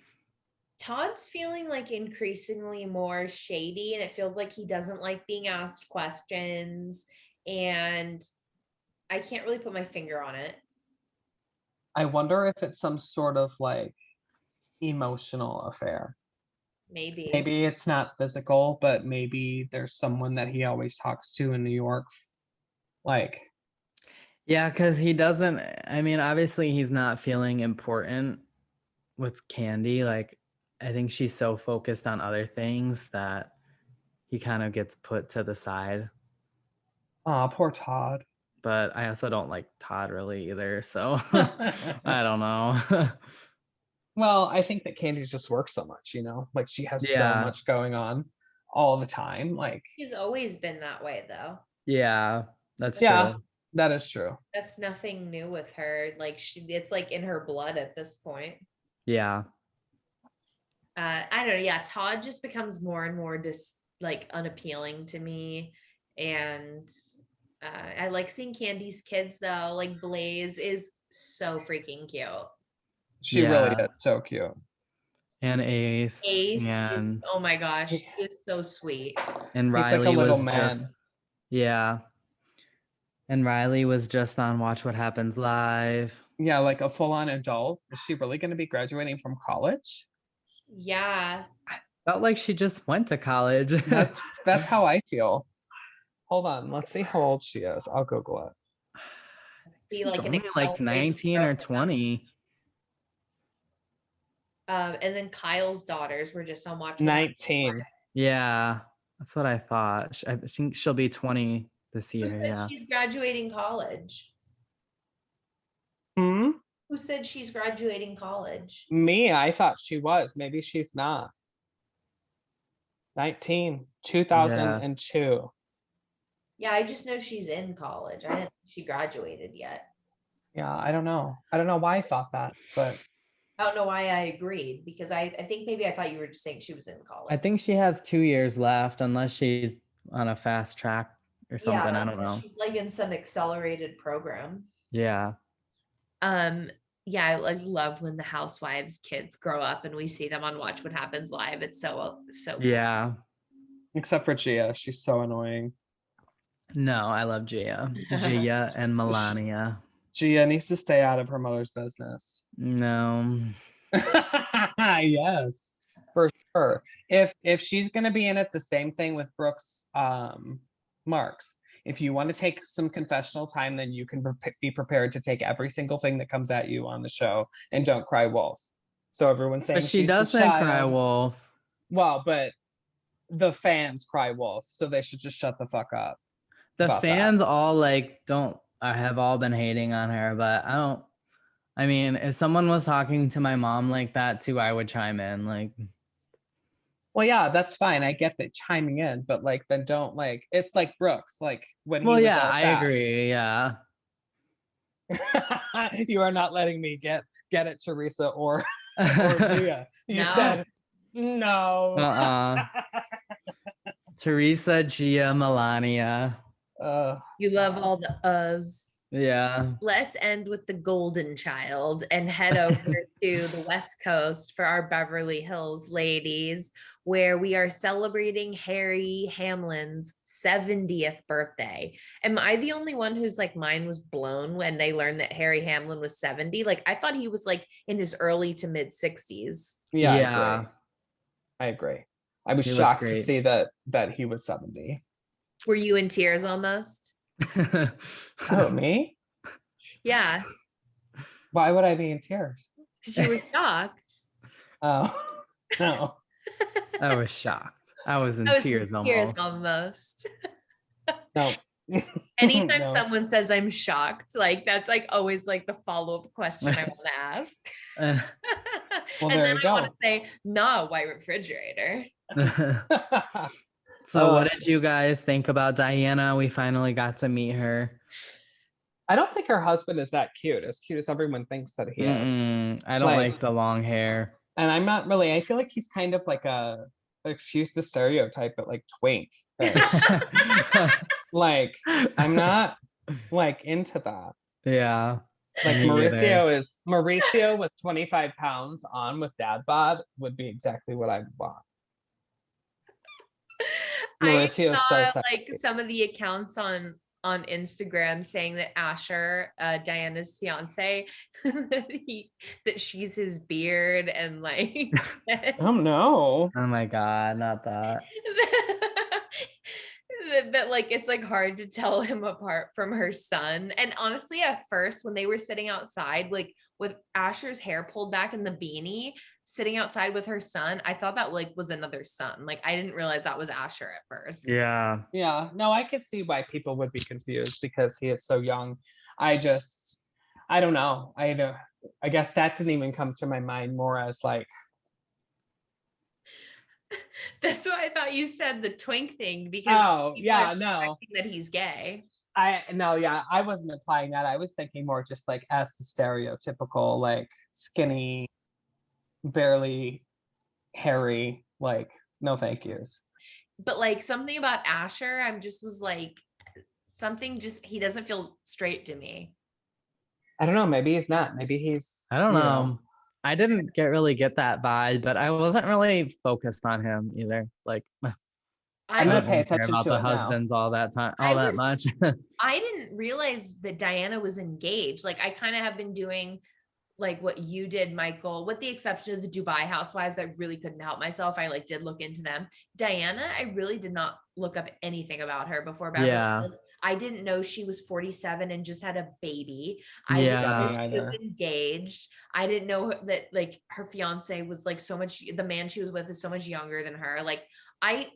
Todd's feeling like increasingly more shady, and it feels like he doesn't like being asked questions, and I can't really put my finger on it. I wonder if it's some sort of like emotional affair. Maybe it's not physical, but maybe there's someone that he always talks to in New York. Like, yeah, because he doesn't, I mean, obviously he's not feeling important with Candy. Like, I think she's so focused on other things that he kind of gets put to the side. Oh, poor Todd. But I also don't like Todd really either. So I don't know. Well, I think that Candy's just works so much, you know, like she has so much going on all the time. Like she's always been that way though. Yeah, that's true. That is true. That's nothing new with her. Like it's like in her blood at this point. Yeah. I don't know. Yeah, Todd just becomes more and more like unappealing to me. And I like seeing Candy's kids though. Like Blaze is so freaking cute. She really is so cute. And Ace and is, oh my gosh, it's so sweet. And Riley like was just and Riley was just on Watch What Happens Live. Yeah, like a full-on adult. Is she really going to be graduating from college? Yeah. I felt like she just went to college. That's how I feel. Hold on, let's see how old she is. I'll Google it. She's like only like 19 or 20. And then Kyle's daughters were just on Watch. 19. Yeah, that's what I thought. I think she'll be 20 this year. Yeah. She's graduating college. Who said she's graduating college? Me, I thought she was. Maybe she's not. 19, 2002. Yeah, I just know she's in college. I didn't think she graduated yet. Yeah, I don't know. I don't know why I thought that, but I don't know why I agreed, because I think maybe I thought you were just saying she was in college. I think she has 2 years left, unless she's on a fast track or something. I don't know. She's like in some accelerated program. Yeah. Yeah, I love when the housewives' kids grow up and we see them on Watch What Happens Live. It's so yeah. Except for Gia, she's so annoying. No, I love Gia. Gia and Melania. Gia needs to stay out of her mother's business. No. Yes, for sure. If she's gonna be in it, the same thing with Brooks Marks. If you want to take some confessional time, then you can be prepared to take every single thing that comes at you on the show, and don't cry wolf. So everyone's saying, but she doesn't cry wolf. well, but the fans cry wolf, so they should just shut the fuck up. The about fans that. all like don't have all been hating on her, but I mean, if someone was talking to my mom like that too, I would chime in. Like, Well, yeah, that's fine. I get that chiming in, but like, then don't like. It's like Brooks, like when well, he was yeah, all I fat. agree. Yeah. You are not letting me get it, Teresa or Gia. You No. said no. Teresa, Gia, Melania. You love all the uhs. Yeah. Let's end with the golden child and head over to the West Coast for our Beverly Hills ladies, where we are celebrating Harry Hamlin's 70th birthday. Am I the only one who's like, mine was blown when they learned that Harry Hamlin was 70? Like, I thought he was like in his early to mid 60s. Yeah. I agree. I was He looks shocked to great. see that he was 70. Were you in tears almost? Oh, me? Yeah. Why would I be in tears? Because you were shocked. Oh, no. I was shocked. I was in tears almost. No. Anytime No. someone says I'm shocked, like that's like always like the follow-up question I want to ask. Well, and there then you I go. want to say, nah, white refrigerator. So what did you guys think about Diana? We finally got to meet her. I don't think her husband is that cute as everyone thinks that he is. I don't like the long hair. And I'm not really, I feel like he's kind of like excuse the stereotype, but like twink. Like, I'm not like into that. Yeah. Like Mauricio with 25 pounds on with dad bod would be exactly what I would want. Mauricio is so sexy. Like some of the accounts on Instagram saying that Asher, Diana's fiance, that she's his beard and like oh no. Oh my God, not that. that like it's like hard to tell him apart from her son. And honestly, at first when they were sitting outside, like with Asher's hair pulled back in the beanie, sitting outside with her son, I thought that like was another son. Like I didn't realize that was Asher at first. Yeah. No, I could see why people would be confused because he is so young. I don't know. I guess that didn't even come to my mind more as like. That's why I thought you said the twink thing because that he's gay. I wasn't implying that. I was thinking more just like as the stereotypical like skinny, barely hairy, like no thank yous. But like something about Asher, was like something just he doesn't feel straight to me. I don't know. Maybe he's not. Maybe he's. I don't know. I didn't really get that vibe, but I wasn't really focused on him either. Like, I'm gonna pay attention about to the it husbands now. all that much. I didn't realize that Diana was engaged. Like, I kind of have been doing like what you did, Michael, with the exception of the Dubai housewives. I really couldn't help myself. I like did look into them. Diana, I really did not look up anything about her before. I didn't know she was 47 and just had a baby. I didn't know she was engaged. I didn't know that like her fiance was like the man she was with is so much younger than her. Like I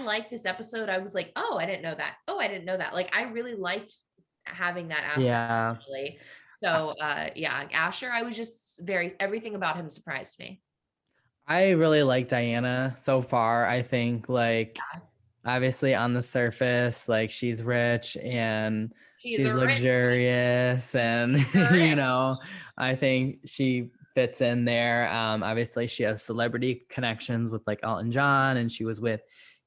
liked this episode. I was like, oh, I didn't know that. Oh, I didn't know that. Like I really liked having that aspect. Yeah. Actually. So Asher, I was just everything about him surprised me. I really like Diana so far. I think like obviously on the surface, like she's rich and she's luxurious and you know, I think she fits in there. Obviously she has celebrity connections with like Elton John, and she was with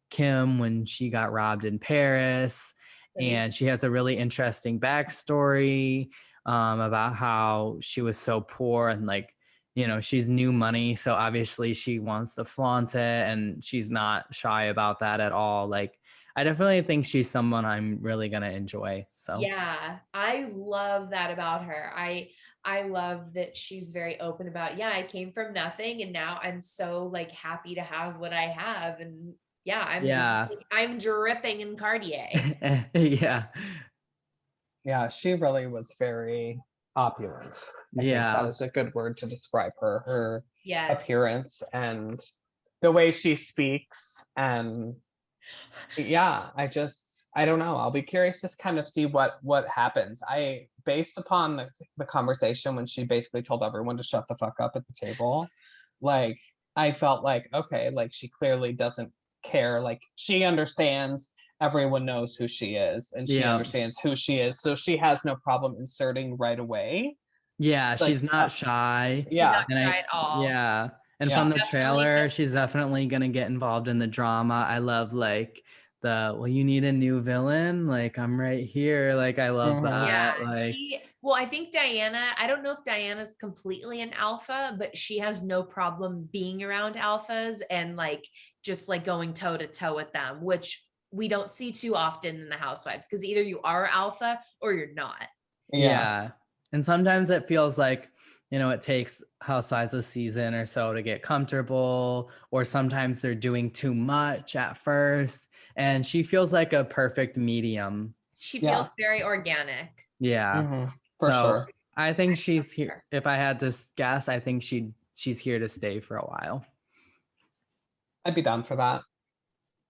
Kim when she got robbed in Paris. And she has a really interesting backstory about how she was so poor and like, you know, she's new money. So obviously she wants to flaunt it and she's not shy about that at all. Like, I definitely think she's someone I'm really going to enjoy. So yeah, I love that about her. I love that she's very open about, I came from nothing and now I'm so like happy to have what I have. And I'm dripping in Cartier. Yeah, she really was very opulent. I think that is a good word to describe her appearance and the way she speaks, and yeah, I don't know. I'll be curious to kind of see what happens. Based upon the conversation when she basically told everyone to shut the fuck up at the table, like I felt like, okay, like she clearly doesn't care. Like she understands everyone knows who she is, and she understands who she is, so she has no problem inserting right away. Yeah, Like, she's not shy. She's not And shy at all. yeah. And Yeah. from the Definitely trailer, does. she's definitely gonna get involved in the drama. I love like well, you need a new villain? Like I'm right here. Like I love Mhm. Yeah, that. Like I think Diana, I don't know if Diana's completely an alpha, but she has no problem being around alphas and like just like going toe to toe with them, which we don't see too often in the Housewives, because either you are alpha or you're not. yeah. And sometimes it feels like, you know, it takes Housewives a season or so to get comfortable, or sometimes they're doing too much at first. And she feels like a perfect medium. She feels very organic. Yeah. Mhm. For So sure. I think she's here. If I had to guess, I think she's here to stay for a while. I'd be down for that.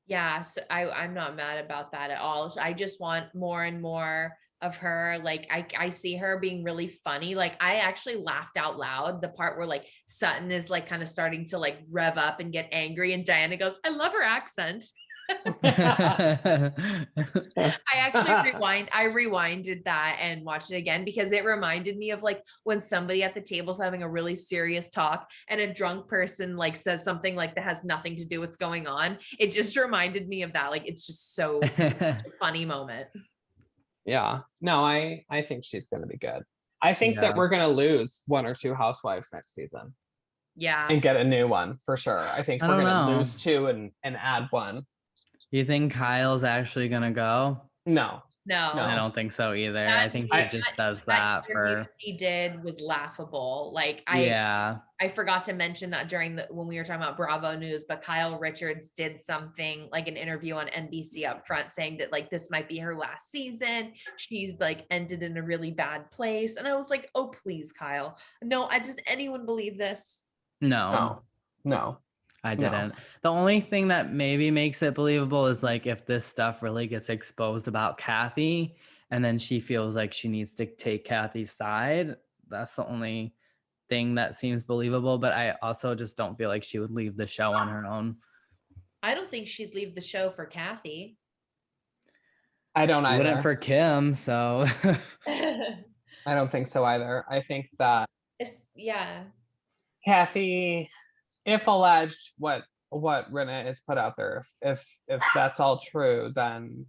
Yeah, so I'm not mad about that at all. I just want more and more of her. Like I see her being really funny. Like I actually laughed out loud the part where like Sutton is like kind of starting to like rev up and get angry, and Diana goes, "I love her accent." I actually rewinded that and watched it again because it reminded me of like when somebody at the table's having a really serious talk and a drunk person like says something like that has nothing to do with what's going on. It just reminded me of that. Like it's just so a funny moment. Yeah. No, I think she's gonna be good. I think that Yeah. we're gonna lose one or two housewives next season Yeah. and get a new one for sure. I think I we're don't gonna know. lose two and add one. You think Kyle's actually gonna go? No. No. I don't think so either. That I think she just says that interview for he did was laughable. Like yeah. I forgot to mention that during when we were talking about Bravo News, but Kyle Richards did something like an interview on NBC up front saying that like this might be her last season. She's like ended in a really bad place. And I was like, oh, please, Kyle. No, does anyone believe this? No. No. I didn't. The only thing that maybe makes it believable is like if this stuff really gets exposed about Kathy and then she feels like she needs to take Kathy's side. That's the only thing that seems believable. But I also just don't feel like she would leave the show on her own. I don't think she'd leave the show for Kathy. I don't either. Wouldn't for Kim, so I don't think so either. I think that yeah. Kathy, if alleged, what Rinna is put out there, if that's all true, then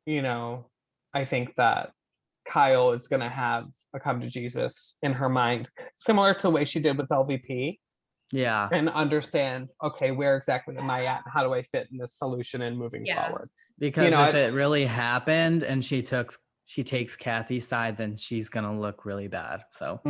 you know, I think that Kyle is gonna have a come to Jesus in her mind, similar to the way she did with LVP. yeah. And understand, okay, where exactly am I at? And how do I fit in this solution and moving forward? Because if it really happened and she takes Kathy's side, then she's gonna look really bad. So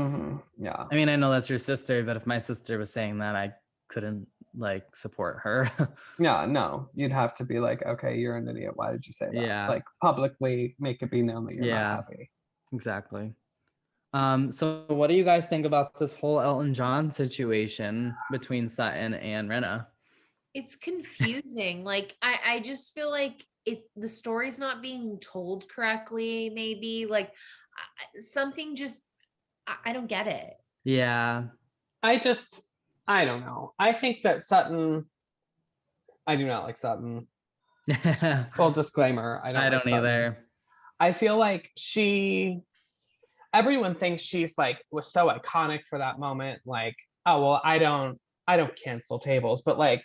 yeah. I mean, I know that's your sister, but if my sister was saying that, I couldn't like support her. Yeah, no, you'd have to be like, okay, you're an idiot. Why did you say that? Yeah. Like publicly make it be known that you're not happy. Exactly. So what do you guys think about this whole Elton John situation between Sutton and Rinna? It's confusing. Like I just feel like the story's not being told correctly, maybe. Like something just I don't get it. Yeah. I don't know. I think that Sutton, I do not like Sutton. Full disclaimer, I don't like either. I feel like everyone thinks she's like was so iconic for that moment. Like, oh well, I don't cancel tables, but like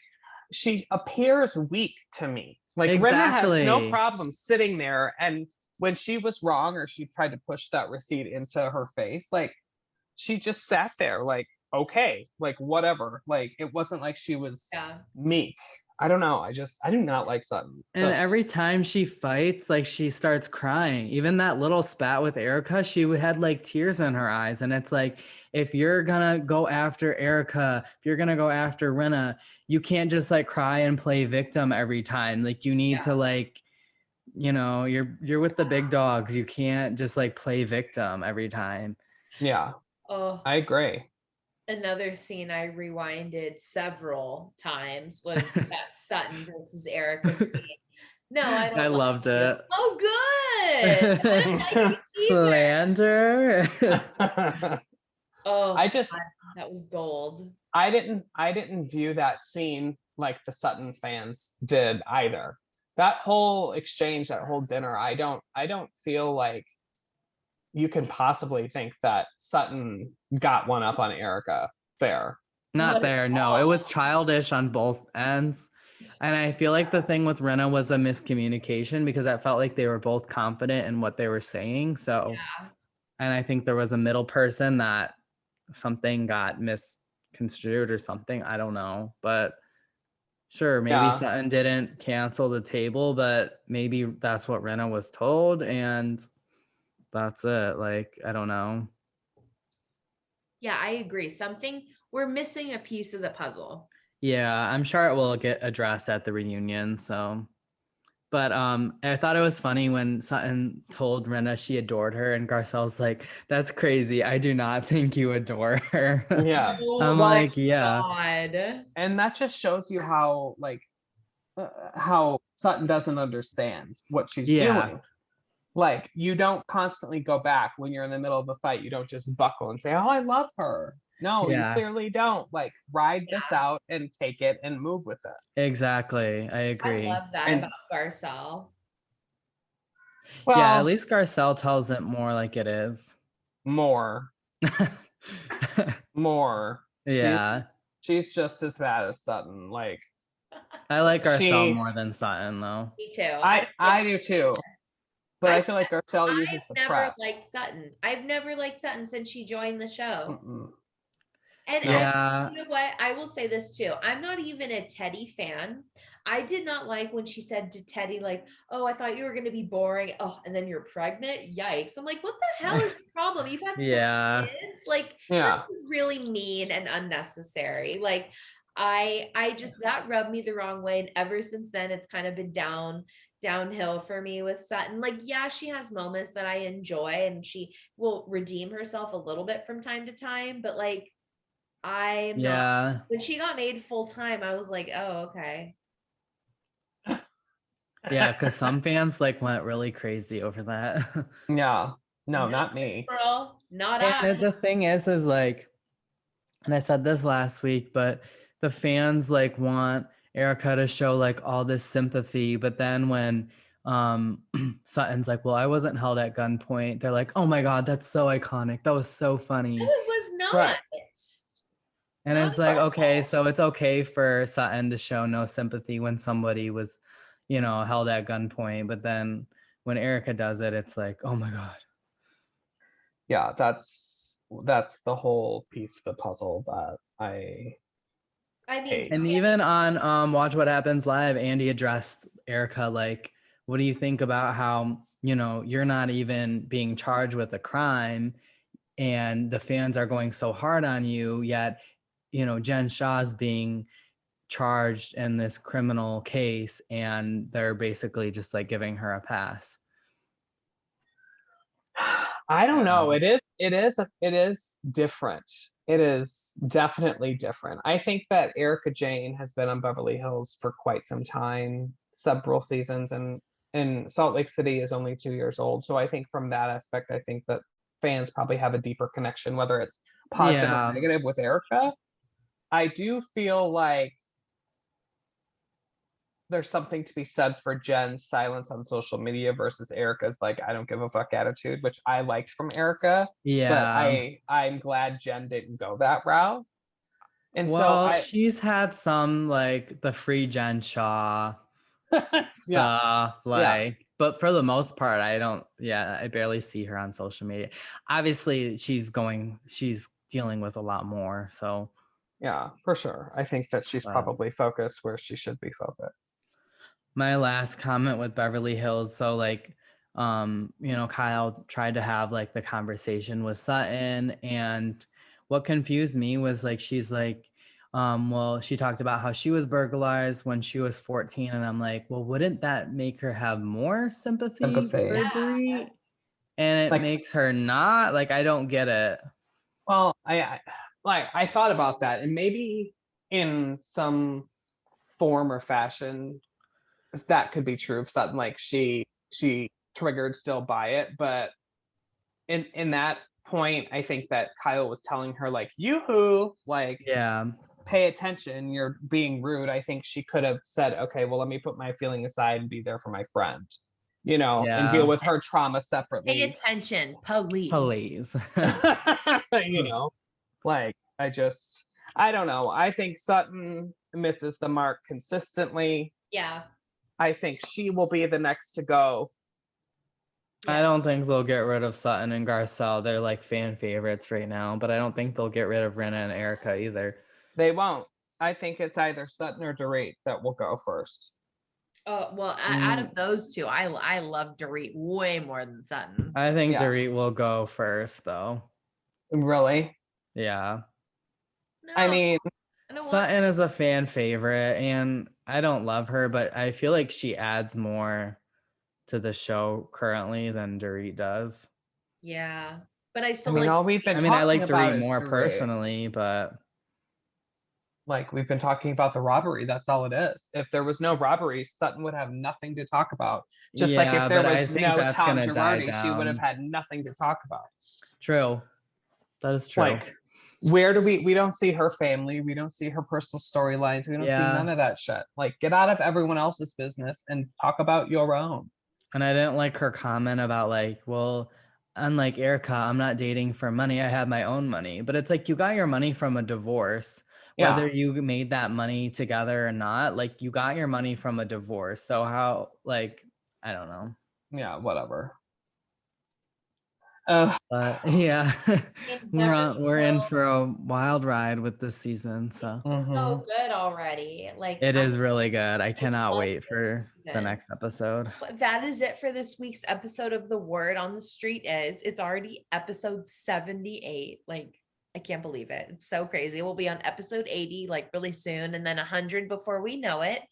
she appears weak to me. Like Rinna has no problem sitting there, and when she was wrong or she tried to push that receipt into her face, like she just sat there like, okay, like whatever. Like it wasn't like she was meek. I don't know. I do not like Sutton. And every time she fights, like she starts crying. Even that little spat with Erica, she had like tears in her eyes. And it's like, if you're gonna go after Erica, if you're gonna go after Rinna, you can't just like cry and play victim every time. Like you need to like, you know, you're with the big dogs. You can't just like play victim every time. Yeah. Oh, I agree. Another scene I rewinded several times was that Sutton versus Erica scene. No, I don't I like loved you. it. Oh, good. I didn't like you either. Slander. Oh, I just God, that was gold. I didn't view that scene like the Sutton fans did either. That whole exchange, that whole dinner, I don't feel like you can possibly think that Sutton got one up on Erica there. Not Not at there. No, it all. was childish on both ends. And I feel like the thing with Rena was a miscommunication because I felt like they were both confident in what they were saying. So, Yeah. and I think there was a middle person that something got misconstrued or something. I don't know. But sure, maybe Yeah. Sutton didn't cancel the table, but maybe that's what Rena was told. And that's it. Like, I don't know. Yeah, I agree. We're missing a piece of the puzzle. Yeah, I'm sure it will get addressed at the reunion. So, but I thought it was funny when Sutton told Rena she adored her, and Garcelle's like, "That's crazy. I do not think you adore her." Yeah. I'm Well, like, yeah, God. and that just shows you how Sutton doesn't understand what she's yeah, doing. Like, you don't constantly go back when you're in the middle of a fight. You don't just buckle and say, "Oh, I love her." No, you yeah, clearly don't. Like, ride this out and take it and move with it. exactly. I I agree. love that And about Garcelle. Yeah, at well, least Garcelle tells it more like it is. more, more. Yeah, She's just as bad as Sutton. Like, I like Garcelle she more than Sutton though. Me too. I do too. But I I've, feel like Garcelle uses I've the never press. liked Sutton. I've never liked Sutton since she joined the show. Mm-mm. And No. Yeah, you know what? I will say this too. I'm not even a Teddy fan. I did not like when she said to Teddy, like, "Oh, I thought you were going to be boring. Oh, and then you're pregnant. Yikes." I'm like, what the hell is the problem? You've had 3 yeah, kids. Like, Yeah. that was really mean and unnecessary. Like, I just, that rubbed me the wrong way. And ever since then, it's kind of been downhill for me with Sutton. Like, yeah, she has moments that I enjoy and she will redeem herself a little bit from time to time, but like, I'm not, yeah. when she got made full time, I was like, oh, okay. Yeah, because some fans like went really crazy over that. Yeah. No, not this me. girl, not And I. the thing is like, and I said this last week, but the fans like want Erica to show like all this sympathy, but then when Sutton's like, well, I wasn't held at gunpoint, they're like, oh my God, that's so iconic. That was so funny. It was not. Right. And Not it's like, at okay, all. so it's okay for Sutton to show no sympathy when somebody was, held at gunpoint. But then when Erica does it, it's like, oh my God. Yeah, that's the whole piece of the puzzle that I I mean, hate. And yeah, even on Watch What Happens Live, Andy addressed Erica like, what do you think about how, you're not even being charged with a crime and the fans are going so hard on you, yet, Jen Shaw's being charged in this criminal case and they're basically just like giving her a pass. I don't know. It is different. It is definitely different. I think that Erica Jane has been on Beverly Hills for quite some time, several seasons, and Salt Lake City is only 2 years old. So I think from that aspect, I think that fans probably have a deeper connection, whether it's positive or negative with Erica. I do feel like there's something to be said for Jen's silence on social media versus Erica's like I don't give a fuck attitude, which I liked from Erica. Yeah. But I'm glad Jen didn't go that route. And well, so she's had some like the free Jen Shaw yeah. stuff, like, but for the most part, I barely see her on social media. Obviously, she's dealing with a lot more. So Yeah, for sure. I think that she's probably focused where she should be focused. My last comment with Beverly Hills, so like Kyle tried to have like the conversation with Sutton, and what confused me was like she's like well, she talked about how she was burglarized when she was 14, and I'm like, well, wouldn't that make her have more sympathy for Yeah. Dorit? And it Like, makes her not, like, I don't get it. well, I like I thought about that, and maybe in some form or fashion that could be true. Something like she triggered still by it, but in that point, I think that Kyle was telling her like, yoo-hoo, like, Yeah. pay attention, you're being rude. I think she could have said, okay, well, let me put my feeling aside and be there for my friend, you know, and deal with her trauma Pay separately. attention, police. Please. You know, like, I don't know. I think Sutton misses the mark consistently. Yeah. I think she will be the next to go. I don't think they'll get rid of Sutton and Garcelle. They're like fan favorites right now, but I don't think they'll get rid of Rinna and Erica either. They won't. I think it's either Sutton or Dorit that will go first. Oh, well, out of those two, I love Dorit way more than Sutton. I think Dorit will go first, though. Really? Yeah. No, I mean, Sutton is a fan favorite, and I don't love her, but I feel like she adds more to the show currently than Dorit does. Yeah, but I still all we've been I like about Dorit is more Dorit. personally, but like we've been talking about the robbery. That's all it is. If there was no robbery, Sutton would have nothing to talk about. Just like if there was no Tom Girardi, she would have had nothing to talk about. True. That is true. Like, where do we don't see her family, we don't see her personal storylines, we don't see none of that shit. Like, get out of everyone else's business and talk about your own. And I didn't like her comment about like, well, unlike Erica, I'm not dating for money. I have my own money. But it's like, you got your money from a divorce, whether you made that money together or not. Like, you got your money from a divorce. So how, like, I don't know. Yeah, whatever. Yeah, we're in for a wild ride with this season. So so good already. Like, it is really good. I cannot wait for the next episode. That is it for this week's episode of The Word on the Street. It's already episode 78. Like, I can't believe it. It's so crazy. We'll be on episode 80 like really soon, and then 100 before we know it.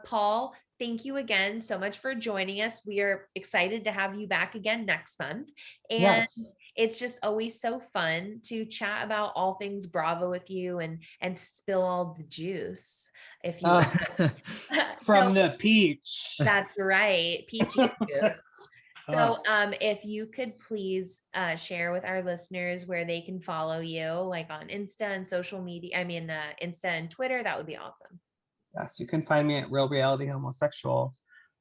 Paul, thank you again so much for joining us. We are excited to have you back again next month. And it's just always so fun to chat about all things Bravo with you and spill all the juice, if you will. From the peach. That's right. Peachy juice. So if you could please share with our listeners where they can follow you, like on Insta and social media, Insta and Twitter, that would be awesome. Yes, you can find me at Real Reality Homosexual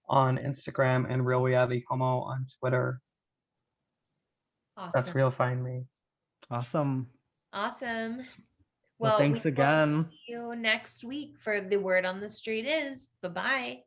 on Instagram and Real Reality Homo on Twitter. Awesome. That's where you'll find me. Awesome. Well, thanks again. See you next week for The Word on the Street is. Bye-bye.